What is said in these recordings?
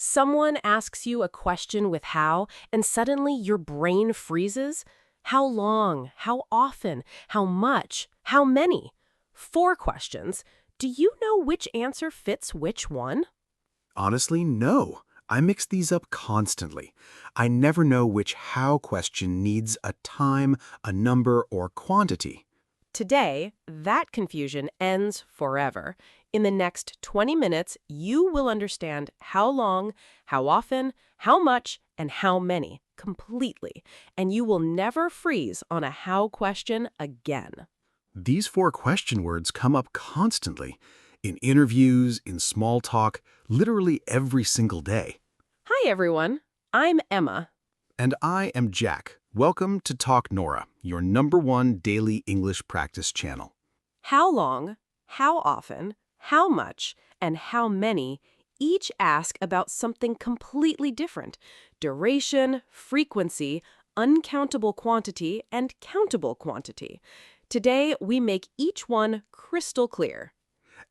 Someone asks you a question with how, and suddenly your brain freezes? How long? How often? How much? How many? Four questions. Do you know which answer fits which one? Honestly, no. I mix these up constantly. I never know which how question needs a time, a number, or quantity. Today, that confusion ends forever. In the next 20 minutes, you will understand how long, how often, how much, and how many completely. And you will never freeze on a how question again. These four question words come up constantly. In interviews, in small talk, literally every single day. Hi, everyone. I'm Emma. And I am Jack. Welcome to Talk Nora, your #1 daily English practice channel. How long, how often, how much, and how many each ask about something completely different. Duration, frequency, uncountable quantity, and countable quantity. Today, we make each one crystal clear.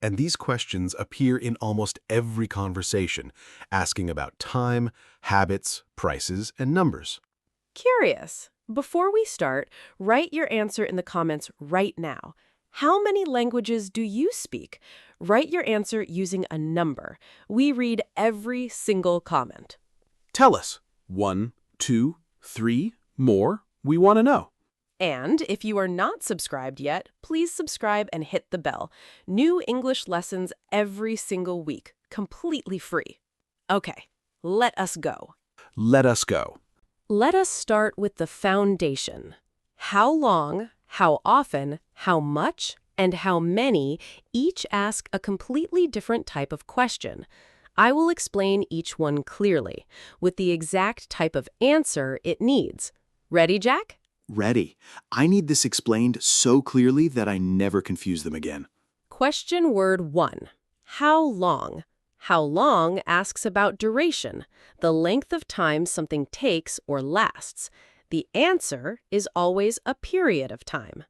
And these questions appear in almost every conversation, asking about time, habits, prices, and numbers. Curious. Before we start, write your answer in the comments right now. How many languages do you speak? Write your answer using a number. We read every single comment. Tell us. 1, 2, 3, more? We want to know. And if you are not subscribed yet, please subscribe and hit the bell. New English lessons every single week, completely free. Okay, let us go. Let us go. Let us start with the foundation. How long, how often, how much, and how many each ask a completely different type of question. I will explain each one clearly, with the exact type of answer it needs. Ready, Jack? Ready. I need this explained so clearly that I never confuse them again. Question word 1. How long? How long asks about duration, the length of time something takes or lasts. The answer is always a period of time.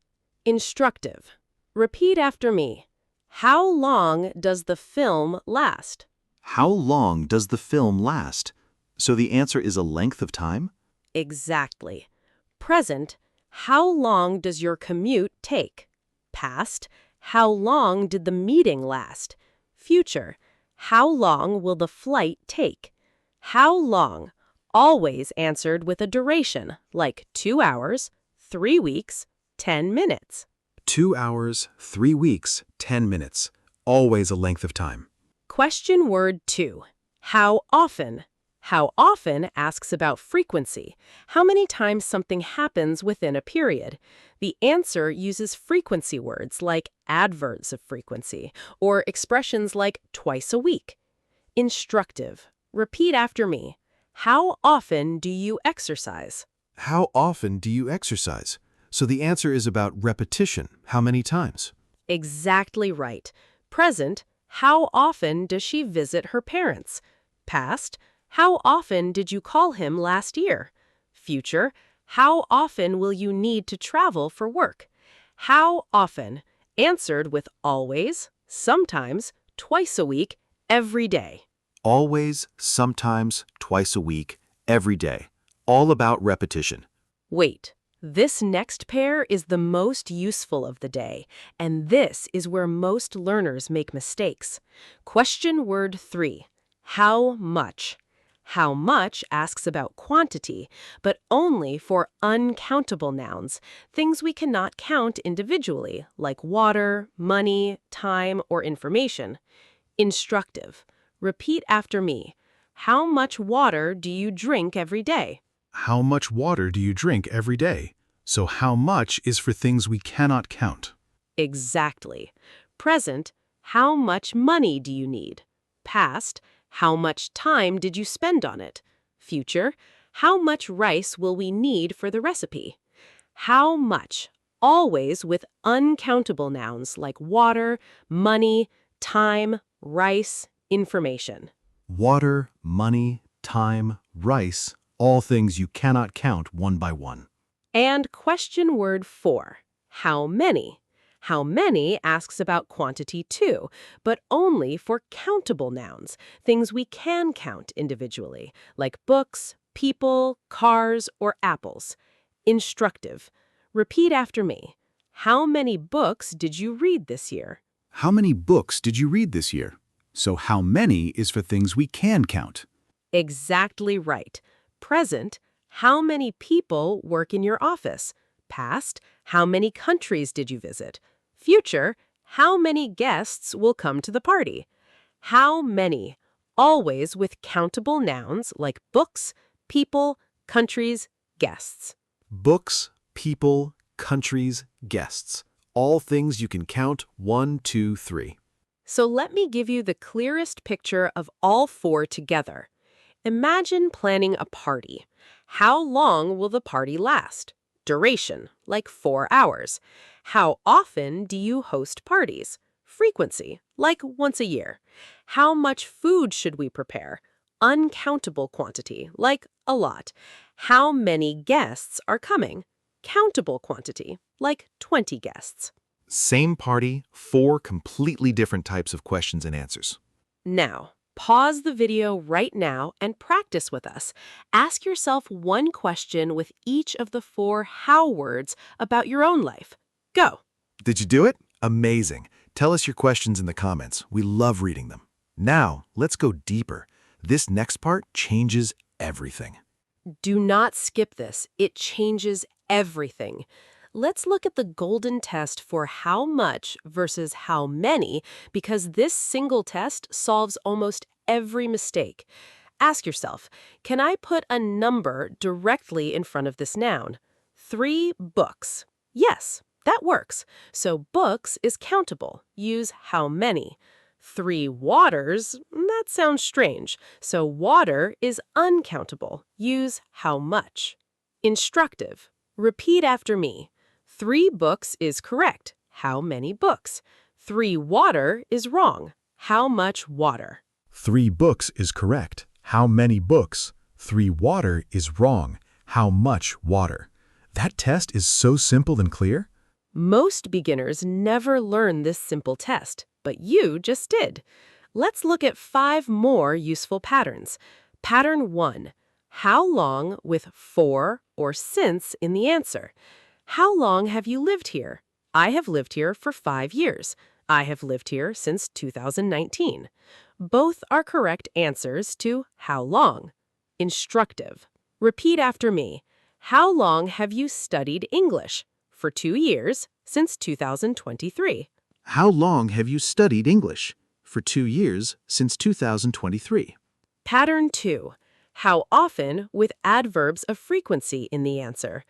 Instructive. Repeat after me. How long does the film last? How long does the film last? So the answer is a length of time? Exactly. Present. How long does your commute take? Past. How long did the meeting last? Future. How long will the flight take? How long? Always answered with a duration, like 2 hours, 3 weeks, 10 minutes. 2 hours, 3 weeks, 10 minutes. Always a length of time. Question word 2. How often? How often asks about frequency, how many times something happens within a period. The answer uses frequency words like adverbs of frequency or expressions like twice a week. Instructive. Repeat after me. How often do you exercise? How often do you exercise? So the answer is about repetition. How many times? Exactly right. Present. How often does she visit her parents? Past. How often did you call him last year? Future, how often will you need to travel for work? How often? Answered with always, sometimes, twice a week, every day. Always, sometimes, twice a week, every day. All about repetition. Wait, this next pair is the most useful of the day, and this is where most learners make mistakes. Question word 3. How much? How much asks about quantity, but only for uncountable nouns, things we cannot count individually, like water, money, time, or information. Instructive. Repeat after me. How much water do you drink every day? How much water do you drink every day? So how much is for things we cannot count. Exactly. Present. How much money do you need? Past. How much time did you spend on it? Future, how much rice will we need for the recipe? How much? Always with uncountable nouns like water, money, time, rice, information. Water, money, time, rice, all things you cannot count one by one. And question word 4. How many? How many asks about quantity too, but only for countable nouns, things we can count individually, like books, people, cars, or apples. Instructive. Repeat after me. How many books did you read this year? How many books did you read this year? So how many is for things we can count. Exactly right. Present, how many people work in your office? Past, how many countries did you visit? Future, how many guests will come to the party? How many, always with countable nouns like books, people, countries, guests. Books, people, countries, guests. All things you can count 1, 2, 3. So let me give you the clearest picture of all four together. Imagine planning a party. How long will the party last? Duration, like 4 hours. How often do you host parties? Frequency, like once a year. How much food should we prepare? Uncountable quantity, like a lot. How many guests are coming? Countable quantity, like 20 guests. Same party, 4 completely different types of questions and answers. Now, pause the video right now and practice with us. Ask yourself one question with each of the 4 how words about your own life. Go. Did you do it? Amazing. Tell us your questions in the comments. We love reading them. Now, let's go deeper. This next part changes everything. Do not skip this. It changes everything. Let's look at the golden test for how much versus how many, because this single test solves almost every mistake. Ask yourself, can I put a number directly in front of this noun? 3 books. Yes, that works. So books is countable. Use how many. 3 waters, that sounds strange. So water is uncountable. Use how much. Instructive. Repeat after me. 3 books is correct. How many books? 3 water is wrong. How much water? 3 books is correct. How many books? 3 water is wrong. How much water? That test is so simple and clear. Most beginners never learn this simple test, but you just did. Let's look at 5 more useful patterns. Pattern 1. How long with for or since in the answer. How long have you lived here? I have lived here for 5 years. I have lived here since 2019. Both are correct answers to how long. Instructive. Repeat after me. How long have you studied English? For 2 years, since 2023. How long have you studied English? For 2 years, since 2023. Pattern 2. How often with adverbs of frequency in the answer.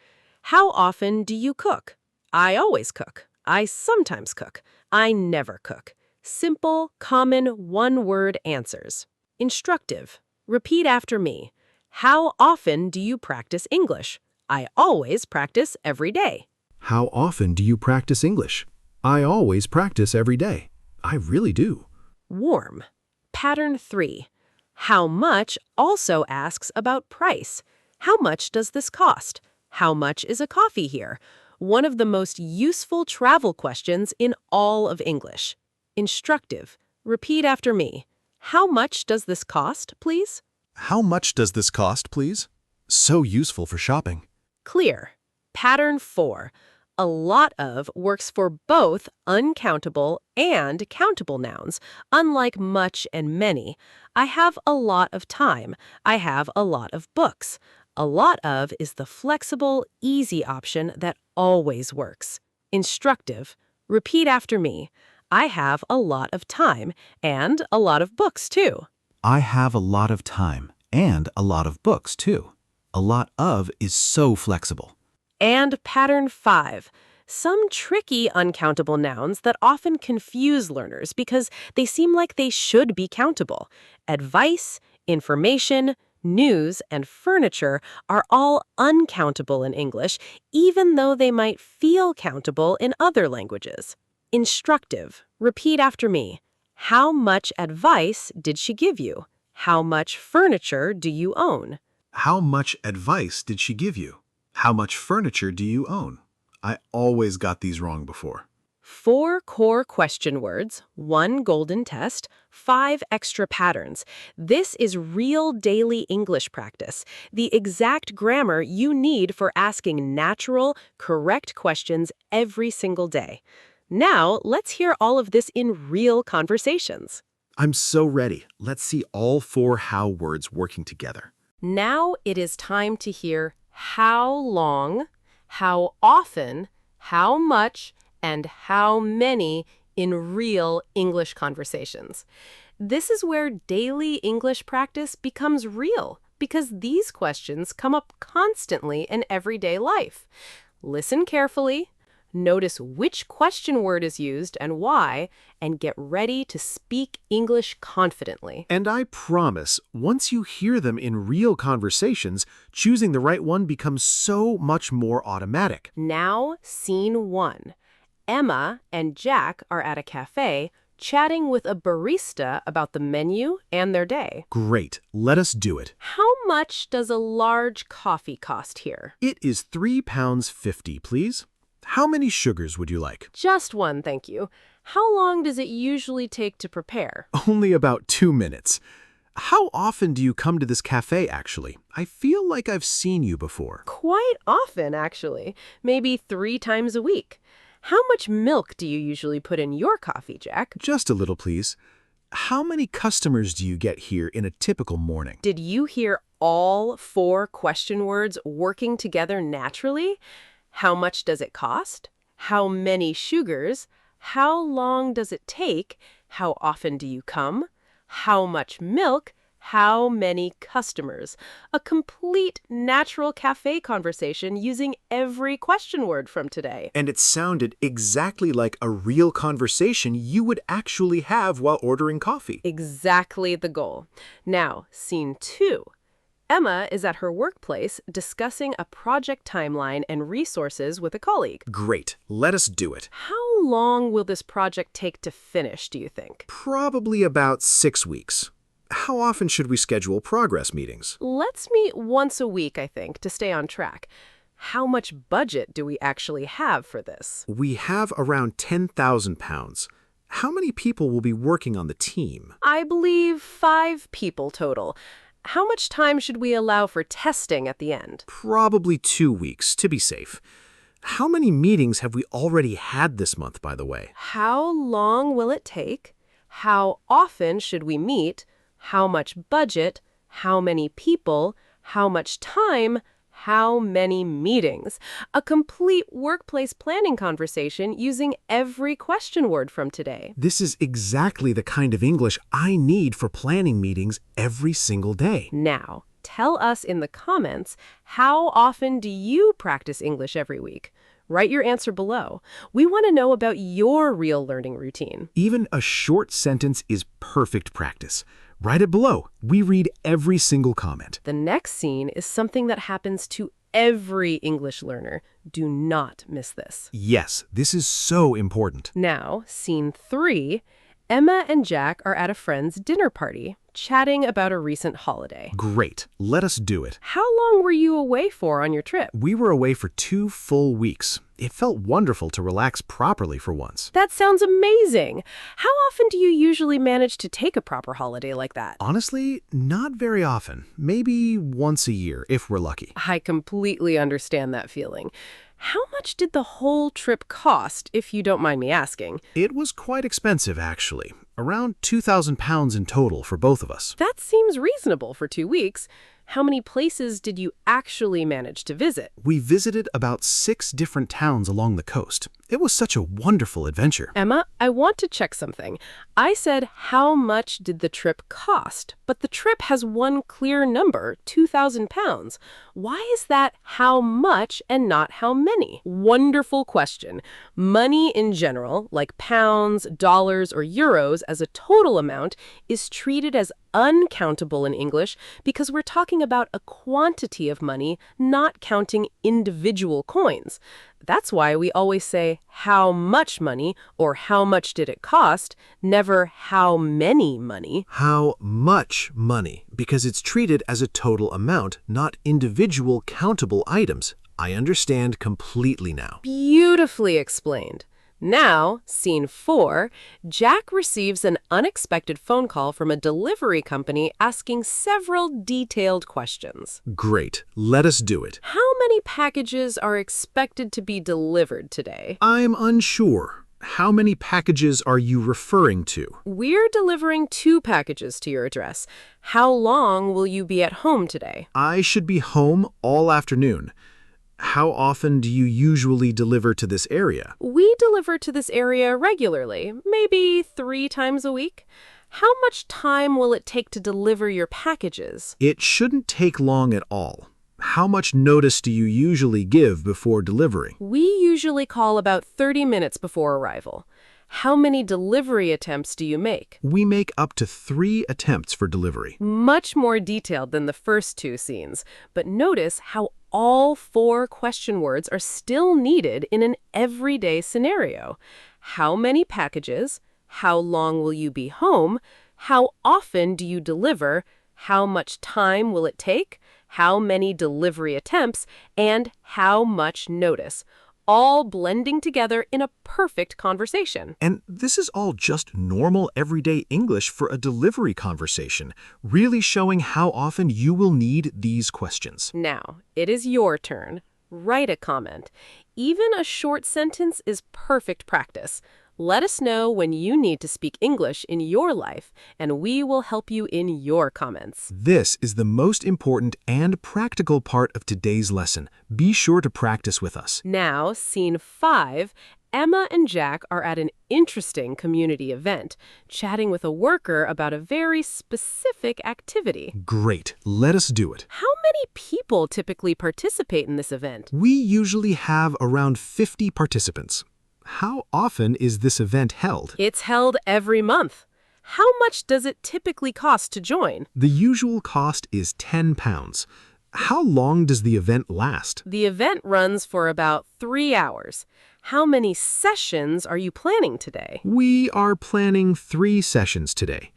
How often do you cook? I always cook. I sometimes cook. I never cook. Simple, common, one-word answers. Instructive. Repeat after me. How often do you practice English? I always practice every day. How often do you practice English? I always practice every day. I really do. Warm. Pattern 3. How much also asks about price. How much does this cost? How much is a coffee here? One of the most useful travel questions in all of English. Instructive. Repeat after me. How much does this cost, please? How much does this cost, please? So useful for shopping. Clear. Pattern 4. A lot of works for both uncountable and countable nouns, unlike much and many. I have a lot of time. I have a lot of books. A lot of is the flexible, easy option that always works. Instructive. Repeat after me. I have a lot of time and a lot of books, too. I have a lot of time and a lot of books, too. A lot of is so flexible. And pattern 5. Some tricky uncountable nouns that often confuse learners because they seem like they should be countable. Advice, information, news, and furniture are all uncountable in English, even though they might feel countable in other languages. Instructive. Repeat after me. How much advice did she give you? How much furniture do you own? How much advice did she give you? How much furniture do you own? I always got these wrong before. 4 core question words, 1 golden test, 5 extra patterns. This is real daily English practice, the exact grammar you need for asking natural, correct questions every single day. Now, let's hear all of this in real conversations. I'm so ready. Let's see all 4 how words working together. Now it is time to hear how long, how often, how much, and how many in real English conversations. This is where daily English practice becomes real because these questions come up constantly in everyday life. Listen carefully, notice which question word is used and why, and get ready to speak English confidently. And I promise, once you hear them in real conversations, choosing the right one becomes so much more automatic. Now, scene 1. Emma and Jack are at a cafe chatting with a barista about the menu and their day. Great. Let us do it. How much does a large coffee cost here? It is £3.50, please. How many sugars would you like? Just 1, thank you. How long does it usually take to prepare? Only about 2 minutes. How often do you come to this cafe, actually? I feel like I've seen you before. Quite often, actually. Maybe 3 times a week. How much milk do you usually put in your coffee, Jack? Just a little, please. How many customers do you get here in a typical morning? Did you hear all 4 question words working together naturally? How much does it cost? How many sugars? How long does it take? How often do you come? How much milk? How many customers? A complete natural cafe conversation using every question word from today. And it sounded exactly like a real conversation you would actually have while ordering coffee. Exactly the goal. Now, scene 2. Emma is at her workplace discussing a project timeline and resources with a colleague. Great. Let us do it. How long will this project take to finish, do you think? Probably about 6 weeks. How often should we schedule progress meetings? Let's meet once a week, I think, to stay on track. How much budget do we actually have for this? We have around £10,000. How many people will be working on the team? I believe 5 people total. How much time should we allow for testing at the end? Probably 2 weeks, to be safe. How many meetings have we already had this month, by the way? How long will it take? How often should we meet? How much budget? How many people? How much time? How many meetings? A complete workplace planning conversation using every question word from today. This is exactly the kind of English I need for planning meetings every single day. Now, tell us in the comments, how often do you practice English every week? Write your answer below. We want to know about your real learning routine. Even a short sentence is perfect practice. Write it below. We read every single comment. The next scene is something that happens to every English learner. Do not miss this. Yes, this is so important. Now, scene 3, Emma and Jack are at a friend's dinner party, chatting about a recent holiday. Great. Let us do it. How long were you away for on your trip? We were away for 2 full weeks. It felt wonderful to relax properly for once. That sounds amazing. How often do you usually manage to take a proper holiday like that? Honestly, not very often. Maybe once a year, if we're lucky. I completely understand that feeling. How much did the whole trip cost, if you don't mind me asking? It was quite expensive, actually. Around £2,000 in total for both of us. That seems reasonable for 2 weeks. How many places did you actually manage to visit? We visited about 6 different towns along the coast. It was such a wonderful adventure. Emma, I want to check something. I said, how much did the trip cost? But the trip has one clear number, £2,000. Why is that how much and not how many? Wonderful question. Money in general, like pounds, dollars, or euros as a total amount, is treated as uncountable in English because we're talking about a quantity of money, not counting individual coins. That's why we always say, how much money, or how much did it cost, never how many money. How much money, because it's treated as a total amount, not individual countable items. I understand completely now. Beautifully explained. Now, scene 4, Jack receives an unexpected phone call from a delivery company asking several detailed questions. Great. Let us do it. How many packages are expected to be delivered today? I'm unsure. How many packages are you referring to? We're delivering 2 packages to your address. How long will you be at home today? I should be home all afternoon. How often do you usually deliver to this area? We deliver to this area regularly, maybe 3 times a week. How much time will it take to deliver your packages? It shouldn't take long at all. How much notice do you usually give before delivering? We usually call about 30 minutes before arrival. How many delivery attempts do you make? We make up to 3 attempts for delivery. Much more detailed than the first 2 scenes, but notice how all 4 question words are still needed in an everyday scenario. How many packages? How long will you be home? How often do you deliver? How much time will it take? How many delivery attempts? And how much notice? All blending together in a perfect conversation. And this is all just normal everyday English for a delivery conversation, really showing how often you will need these questions. Now, it is your turn. Write a comment. Even a short sentence is perfect practice. Let us know when you need to speak English in your life, and we will help you in your comments. This is the most important and practical part of today's lesson. Be sure to practice with us. Now, scene 5, Emma and Jack are at an interesting community event, chatting with a worker about a very specific activity. Great. Let us do it. How many people typically participate in this event? We usually have around 50 participants. How often is this event held? It's held every month. How much does it typically cost to join? The usual cost is £10. How long does the event last? The event runs for about 3 hours. How many sessions are you planning today? We are planning 3 sessions today.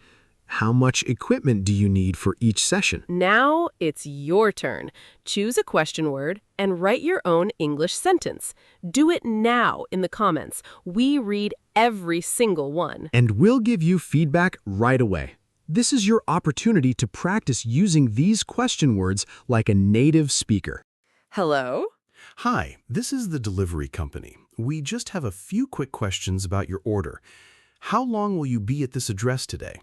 How much equipment do you need for each session? Now it's your turn. Choose a question word and write your own English sentence. Do it now in the comments. We read every single one. And we'll give you feedback right away. This is your opportunity to practice using these question words like a native speaker. Hello? Hi, this is the delivery company. We just have a few quick questions about your order. How long will you be at this address today?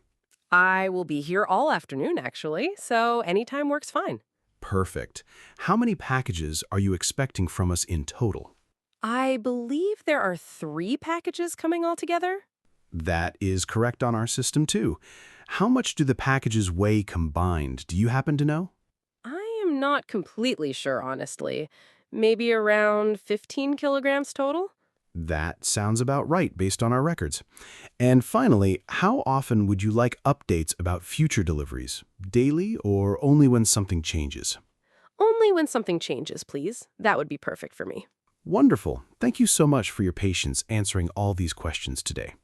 I will be here all afternoon, actually, so anytime works fine. Perfect. How many packages are you expecting from us in total? I believe there are 3 packages coming all together. That is correct on our system, too. How much do the packages weigh combined? Do you happen to know? I am not completely sure, honestly. Maybe around 15 kilograms total? That sounds about right based on our records. And finally, how often would you like updates about future deliveries? Daily or only when something changes? Only when something changes, please. That would be perfect for me. Wonderful. Thank you so much for your patience answering all these questions today.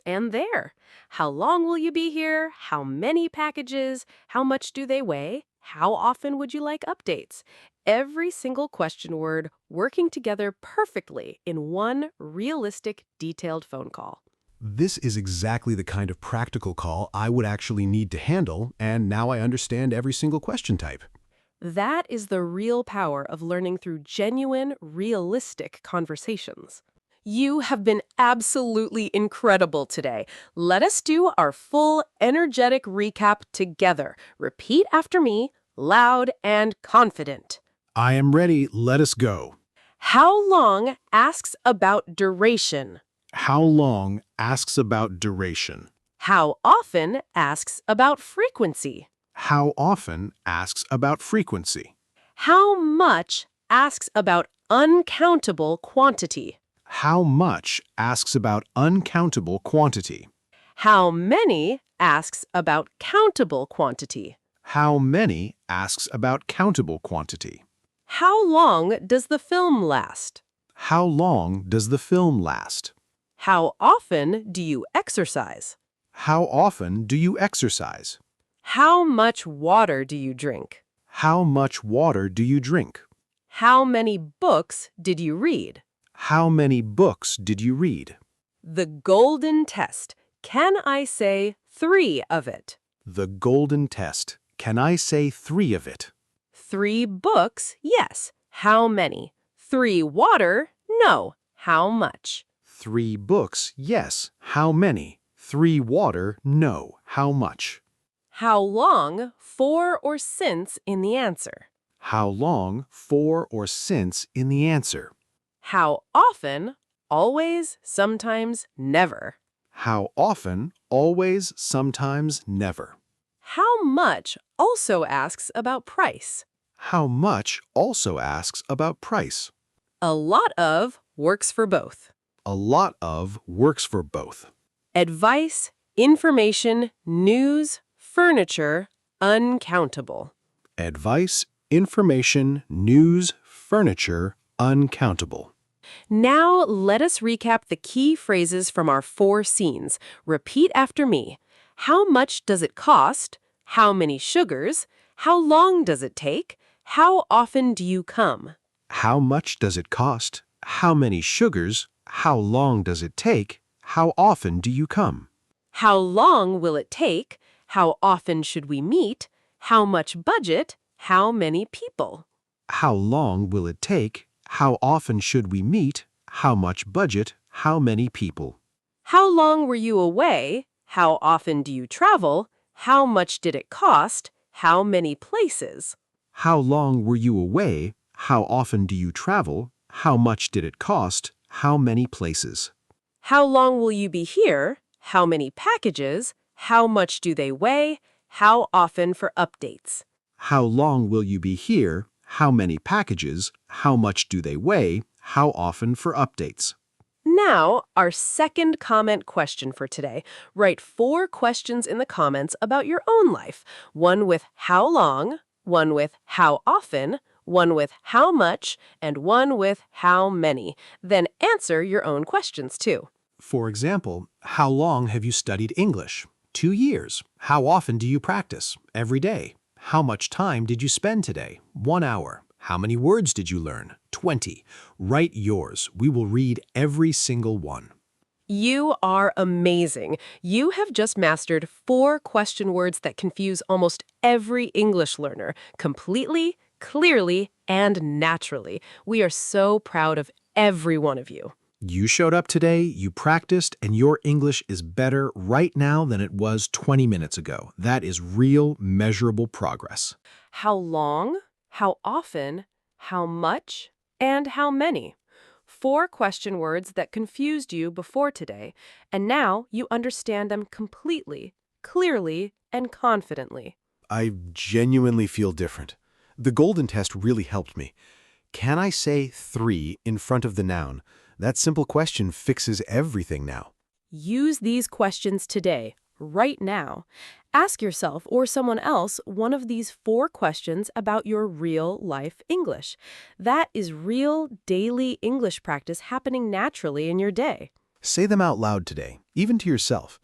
And there. How long will you be here? How many packages? How much do they weigh? How often would you like updates? Every single question word working together perfectly in one realistic, detailed phone call. This is exactly the kind of practical call I would actually need to handle, and now I understand every single question type. That is the real power of learning through genuine, realistic conversations. You have been absolutely incredible today. Let us do our full, energetic recap together. Repeat after me, loud and confident. I am ready. Let us go. How long asks about duration. How long asks about duration. How often asks about frequency. How often asks about frequency. How much asks about uncountable quantity. How much asks about uncountable quantity. How many asks about countable quantity. How many asks about countable quantity. How long does the film last? How long does the film last? How often do you exercise? How often do you exercise? How much water do you drink? How much water do you drink? How many books did you read? How many books did you read? The golden test. Can I say 3 of it? The golden test. Can I say 3 of it? 3 books, yes. How many? 3 water, no. How much? 3 books, yes. How many? 3 water, no. How much? How long, for or since in the answer? How long, for or since in the answer? How often, always, sometimes, never? How often, always, sometimes, never? How much also asks about price. How much also asks about price. A lot of works for both. A lot of works for both. Advice, information, news, furniture, uncountable. Advice, information, news, furniture, uncountable. Now let us recap the key phrases from our 4 scenes. Repeat after me. How much does it cost? How many sugars? How long does it take? How often do you come? How much does it cost? How many sugars? How long does it take? How often do you come? How long will it take? How often should we meet? How much budget? How many people? How long will it take? How often should we meet? How much budget? How many people? How long were you away? How often do you travel? How much did it cost? How many places? How long were you away? How often do you travel? How much did it cost? How many places? How long will you be here? How many packages? How much do they weigh? How often for updates? How long will you be here? How many packages? How much do they weigh? How often for updates? Now, our second comment question for today. Write 4 questions in the comments about your own life. One with how long, one with how often, one with how much, and one with how many. Then answer your own questions too. For example, how long have you studied English? 2 years. How often do you practice? Every day. How much time did you spend today? 1 hour. How many words did you learn? 20. Write yours. We will read every single one. You are amazing. You have just mastered 4 question words that confuse almost every English learner completely, clearly, and naturally. We are so proud of every one of you. You showed up today, you practiced, and your English is better right now than it was 20 minutes ago. That is real, measurable progress. How long, how often, how much, and how many. 4 question words that confused you before today, and now you understand them completely, clearly, and confidently. I genuinely feel different. The golden test really helped me. Can I say 3 in front of the noun? That simple question fixes everything now. Use these questions today, right now. Ask yourself or someone else one of these 4 questions about your real-life English. That is real, daily English practice happening naturally in your day. Say them out loud today, even to yourself.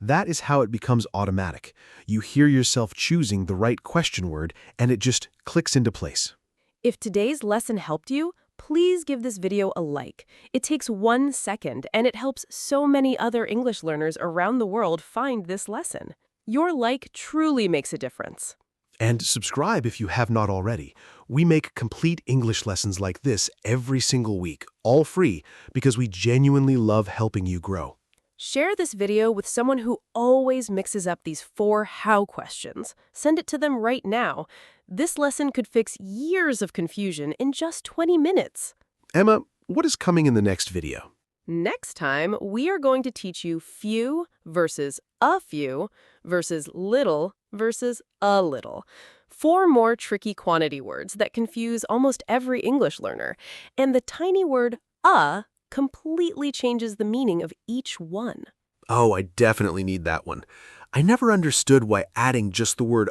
That is how it becomes automatic. You hear yourself choosing the right question word, and it just clicks into place. If today's lesson helped you, please give this video a like. It takes 1 second, and it helps so many other English learners around the world find this lesson. Your like truly makes a difference. And subscribe if you have not already. We make complete English lessons like this every single week, all free, because we genuinely love helping you grow. Share this video with someone who always mixes up these 4 how questions. Send it to them right now. This lesson could fix years of confusion in just 20 minutes. Emma, what is coming in the next video? Next time, we are going to teach you few versus a few versus little versus a little. 4 more tricky quantity words that confuse almost every English learner. And the tiny word a completely changes the meaning of each one. Oh, I definitely need that one. I never understood why adding just the word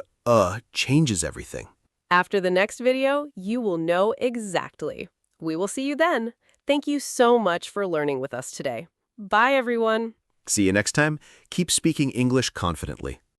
changes everything. After the next video, you will know exactly. We will see you then. Thank you so much for learning with us today. Bye, everyone. See you next time. Keep speaking English confidently.